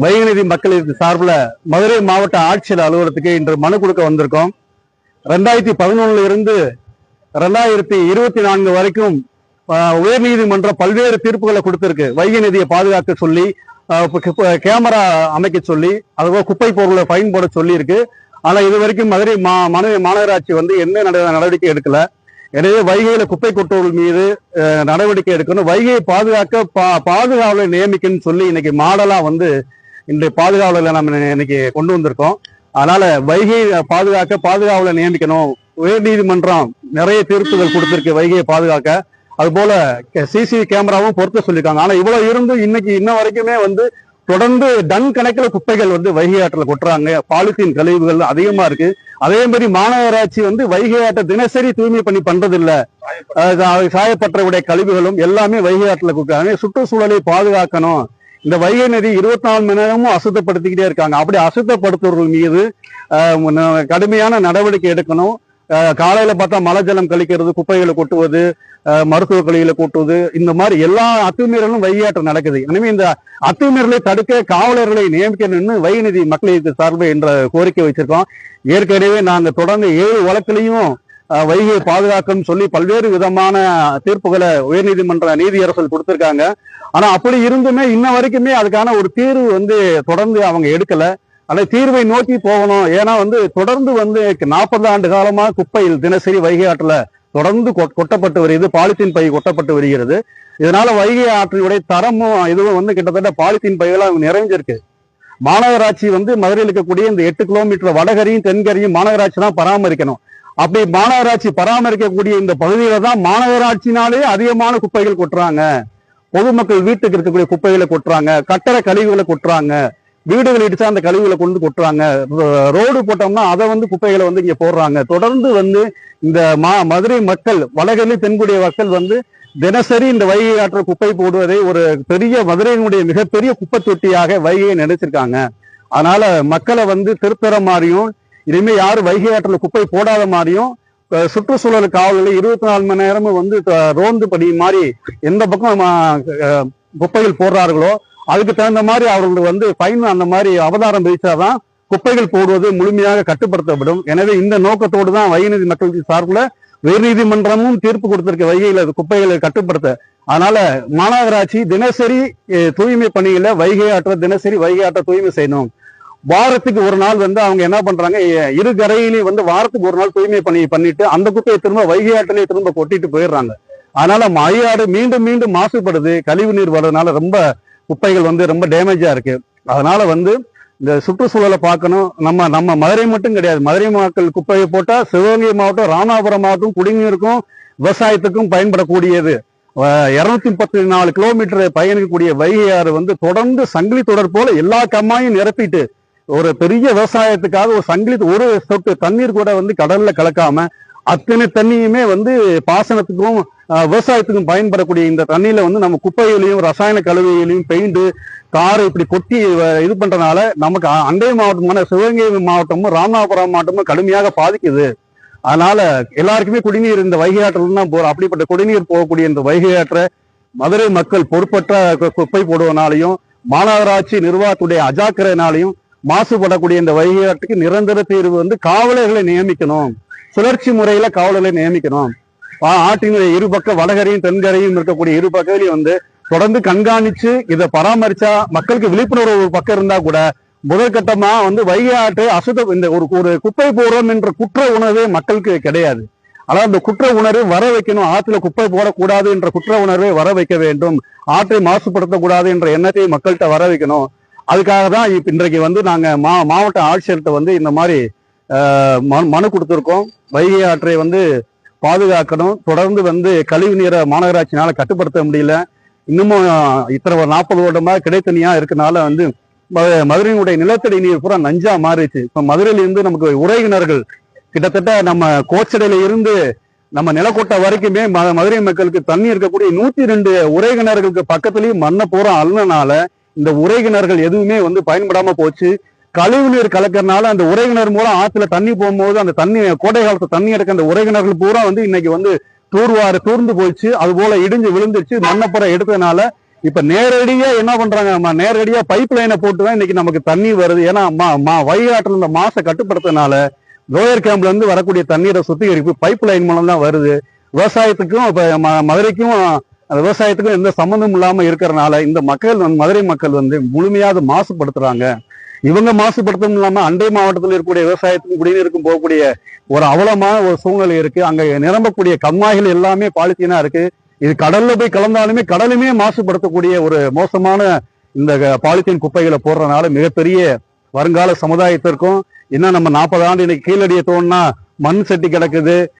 வைகை மக்களுக்கு சார்பில் மதுரை மாவட்ட ஆட்சியர் அலுவலகத்துக்கு இன்று மனு கொடுக்க வந்திருக்கோம். 2011 இருந்து 2024 வரைக்கும் உயர்நீதிமன்றம் பல்வேறு தீர்ப்புகளை கொடுத்திருக்கு. வைகை நதியை பாதுகாக்க சொல்லி, கேமரா அமைக்க சொல்லி, அதுபோல குப்பை பொருளை ஃபைன் போட சொல்லி இருக்கு. ஆனா இது வரைக்கும் மதுரை மாநகராட்சி என்ன நடவடிக்கை எடுக்கல. எனவே வைகையில குப்பை கொட்டுவர்கள் மீது நடவடிக்கை எடுக்கணும். வைகையை பாதுகாக்க பாதுகாவலரை நியமிக்கணும்னு சொல்லி இன்னைக்கு மாடலா இன்றைய பாதுகாவலர்ல நம்ம இன்னைக்கு கொண்டு வந்திருக்கோம். அதனால வைகை பாதுகாக்க பாதுகாவலரை நியமிக்கணும். உயர்நீதிமன்றம் நிறைய தீர்ப்புகள் கொடுத்திருக்கு வைகையை பாதுகாக்க. அது போல சிசிடிவி கேமராவும் பொருத்த சொல்லியிருக்காங்க. ஆனா இவ்வளவு இருந்தும் இன்ன வரைக்குமே தொடர்ந்து டன் கணக்கில் குப்பைகள் வைகை ஆற்றில் கொட்டுறாங்க. பாலித்தீன் கழிவுகள் அதிகமா இருக்கு. அதே மாதிரி மாநகராட்சி வைகை ஆற்றை தினசரி தூய்மை பண்ணி பண்றது இல்ல. சாயப்பட்டவுடைய கழிவுகளும் எல்லாமே வைகை ஆற்றில் கொடுக்குறாங்க. சுற்றுச்சூழலை பாதுகாக்கணும். இந்த வைகை நதி 24 மணி நேரமும் அசுத்தப்படுத்திக்கிட்டே இருக்காங்க. அப்படி அசுத்தப்படுத்துவர்கள் மீது கடுமையான நடவடிக்கை எடுக்கணும். காலையில பார்த்தா மழை ஜலம் கழிக்கிறது, குப்பைகளை கொட்டுவது, மருத்துவ கழிவுகளை கொட்டுவது, இந்த மாதிரி எல்லா அத்துமீறலும் வைகை ஆற்றில் நடக்குது. எனவே இந்த அத்துமீறலை தடுக்க காவலர்களை நியமிக்கணும்னு வைகை நதி மக்களுக்கு சார்பு என்ற கோரிக்கை வச்சிருக்கோம். ஏற்கனவே நாங்க தொடர்ந்து 7 வழக்கிலையும் வைகையை பாதுகாக்கணும்னு சொல்லி பல்வேறு விதமான தீர்ப்புகளை உயர்நீதிமன்ற நீதியரசர்கள் கொடுத்திருக்காங்க. ஆனா அப்படி இருந்துமே இன்ன வரைக்குமே அதுக்கான ஒரு தீர்வு தொடர்ந்து அவங்க எடுக்கல. அந்த தீர்வை நோக்கி போகணும். ஏன்னா தொடர்ந்து 40 ஆண்டு காலமா குப்பையில் தினசரி வைகை ஆற்றுல தொடர்ந்து கொட்டப்பட்டு வருகிறது. பாலித்தீன் பை கொட்டப்பட்டு வருகிறது. இதனால வைகை ஆற்றினுடைய தரமும் இதுவும் கிட்டத்தட்ட பாலித்தீன் பைகளாக நிறைஞ்சிருக்கு. மாநகராட்சி மதுரையில் இருக்கக்கூடிய இந்த 8 கிலோமீட்டர் வடகரையும் தென்கரையும் மாநகராட்சி தான் பராமரிக்கணும். அப்படி மாநகராட்சி பராமரிக்கக்கூடிய இந்த பகுதியில தான் மாநகராட்சினாலே அதிகமான குப்பைகள் கொட்டுறாங்க. பொதுமக்கள் வீட்டுக்கு இருக்கக்கூடிய குப்பைகளை கொட்டுறாங்க, கட்டட கழிவுகளை கொட்டுறாங்க, வீடுகள் இடிச்சா அந்த கழிவுகளை கொண்டு கொட்டுறாங்க, ரோடு போட்டோம்னா அதை குப்பைகளை இங்க போடுறாங்க. தொடர்ந்து இந்த மதுரை மக்கள், வடகரையும் தென்குடிய மக்கள் தினசரி இந்த வைகை ஆற்ற குப்பை போடுவதை ஒரு பெரிய மதுரையினுடைய மிகப்பெரிய குப்பை தொட்டியாக வைகையை நினைச்சிருக்காங்க. அதனால மக்களை திருத்தர மாதிரியும், இனிமே யாரும் வைகை ஆற்றில் குப்பை போடாத மாதிரியும், சுற்றுச்சூழல் காவல்கள் 24 மணி நேரமும் ரோந்து படி மாதிரி எந்த பக்கம் குப்பைகள் போடுறார்களோ அதுக்கு தகுந்த மாதிரி அவர்கள் ஃபைன் அந்த மாதிரி அவதாரம் விதிச்சாதான் குப்பைகள் போடுவது முழுமையாக கட்டுப்படுத்தப்படும். எனவே இந்த நோக்கத்தோடு தான் வைகை நதி மக்களுக்கு சார்பில் உயர்நீதிமன்றமும் தீர்ப்பு கொடுத்திருக்க வைகையில குப்பைகளை கட்டுப்படுத்த. அதனால மாநகராட்சி தினசரி தூய்மை பணியில வைகை ஆற்ற தினசரி வைகை ஆற்ற தூய்மை செய்யணும். வாரத்துக்கு ஒரு நாள் அவங்க என்ன பண்றாங்க, இரு கரையிலையும் வாரத்துக்கு ஒரு நாள் தூய்மை பண்ணிட்டு அந்த குப்பையை திரும்ப வைகை ஆற்றிலேயே திரும்ப கொட்டிட்டு போயிடுறாங்க. அதனால வைகையாறு மீண்டும் மீண்டும் மாசுபடுது. கழிவு நீர் வர்றதுனால ரொம்ப குப்பைகள் ரொம்ப டேமேஜா இருக்கு. அதனால இந்த சுற்றுச்சூழலை பார்க்கணும். நம்ம மதுரை மட்டும் கிடையாது, மதுரை மக்கள் குப்பையை போட்டா சிவகங்கை மாவட்டம், ராமநாதபுரம் மாவட்டம் குடிநீருக்கும் விவசாயத்துக்கும் பயன்படக்கூடியது. 234 கிலோமீட்டர் பயணிக்கக்கூடிய வைகை ஆறு தொடர்ந்து சங்கிலி தொடர் போல எல்லா கம்மாயும் நிரப்பிட்டு ஒரு பெரிய விவசாயத்துக்காக ஒரு சங்கிலி, ஒரு சொட்டு தண்ணீர் கூட கடல்ல கலக்காம அத்தனை தண்ணியுமே பாசனத்துக்கும் விவசாயத்துக்கும் பயன்படக்கூடிய இந்த தண்ணியில நம்ம குப்பைகளையும் ரசாயன கழிவுகளையும் பெயிண்ட் காரை இப்படி கொட்டி இது பண்றதுனால நமக்கு அண்டை மாவட்டமான சிவகங்கை மாவட்டமும் ராமநாதபுரம் மாவட்டமும் கடுமையாக பாதிக்குது. அதனால எல்லாருக்குமே குடிநீர் இந்த வைகை ஆற்றில் தான் போறோம். அப்படிப்பட்ட குடிநீர் போகக்கூடிய இந்த வைகை ஆற்றை மதுரை மக்கள் பொறுப்பற்ற குப்பை போடுவதனாலையும் மாநகராட்சி நிர்வாகத்துடைய அஜாக்கிரதையினாலையும் மாசுபடக்கூடிய இந்த வைகை ஆற்றுக்கு நிரந்தர தீர்வு காவலர்களை நியமிக்கணும். சுழற்சி முறையில காவலர்களை நியமிக்கணும். ஆற்றினுடைய இருபக்க வடகரையும் தென்கரையும் இருக்கக்கூடிய இரு பக்கங்களையும் தொடர்ந்து கண்காணிச்சு இதை பராமரிச்சா மக்களுக்கு விழிப்புணர்வு ஒரு பக்கம் இருந்தா கூட முதற்கட்டமா வைகை ஆற்று இந்த ஒரு குப்பை போடுறோம் என்ற குற்ற உணர்வே மக்களுக்கு கிடையாது. அதாவது அந்த குற்ற உணர்வு வர வைக்கணும். ஆற்றுல குப்பை போடக்கூடாது என்ற குற்ற உணர்வை வர வைக்க வேண்டும். ஆற்றை மாசுபடுத்தக்கூடாது என்ற எண்ணத்தை மக்கள்கிட்ட வர வைக்கணும். அதுக்காக தான் இன்றைக்கு நாங்க மாவட்ட ஆட்சியர்கிட்ட இந்த மாதிரி மனு கொடுத்திருக்கோம். வைகை ஆற்றை பாதுகாக்கணும். தொடர்ந்து கழிவு நீரை மாநகராட்சினால கட்டுப்படுத்த முடியல. இன்னமும் இத்தனை 40 வருடமா கிடைத்தனியா இருக்கனால மதுரையினுடைய நிலத்தடி நீர் பூரா நஞ்சா மாறிடுச்சு. இப்ப மதுரையில இருந்து நமக்கு உறைகிணர்கள் கிட்டத்தட்ட நம்ம கோச்சடையில இருந்து நம்ம நிலக்கோட்டை வரைக்குமே மதுரை மக்களுக்கு தண்ணி இருக்கக்கூடிய 102 உறைகிணர்களுக்கு பக்கத்துலயும் மண்ணை பூரா அள்ளனால இந்த உறைகிணர்கள் எதுவுமே பயன்படாம போச்சு. கழிவு நீர் கலக்கிறதுனால அந்த உறைகிணர் மூலம் ஆத்துல தண்ணி போகும்போது அந்த தண்ணி கோடை காலத்து தண்ணி எடுக்க அந்த உறைகிணர்கள் பூரா இன்னைக்கு தூர்ந்து போயிடுச்சு. அது போல இடிஞ்சு விழுந்துருச்சு. மண்ணப்புறம் எடுத்ததுனால இப்ப நேரடியா என்ன பண்றாங்க, நேரடியா பைப் லைனை போட்டுதான் இன்னைக்கு நமக்கு தண்ணி வருது. ஏன்னா வைகை ஆற்றில் இந்த மாசை கட்டுப்படுத்தினால லோயர் கேம்ப்ல இருந்து வரக்கூடிய தண்ணீரை சுத்திகரிப்பு பைப் லைன் மூலம் தான் வருது. விவசாயத்துக்கும் இப்ப மதுரைக்கும் விவசாயத்துக்கும் எந்த சம்மந்தம் இல்லாம இருக்கிறனால இந்த மக்கள் மதுரை மக்கள் முழுமையாக மாசுபடுத்துறாங்க. இவங்க மாசுபடுத்தவும் இல்லாம அண்டை மாவட்டத்தில் இருக்கக்கூடிய விவசாயத்துக்கும் குடிநீருக்கும் போகக்கூடிய ஒரு அவலமான ஒரு சூழ்நிலை இருக்கு. அங்க நிரம்பக்கூடிய கம்மாய்கள் எல்லாமே பாலித்தீனா இருக்கு. இது கடல்ல போய் கலந்தாலுமே கடலுமே மாசுபடுத்தக்கூடிய ஒரு மோசமான இந்த பாலித்தீன் குப்பைகளை போடுறதுனால மிகப்பெரிய வருங்கால சமுதாயத்திற்கும் இன்னும் நம்ம 40 ஆண்டு இன்னைக்கு கீழடியை தோணுனா மண் செட்டி கிடக்குது.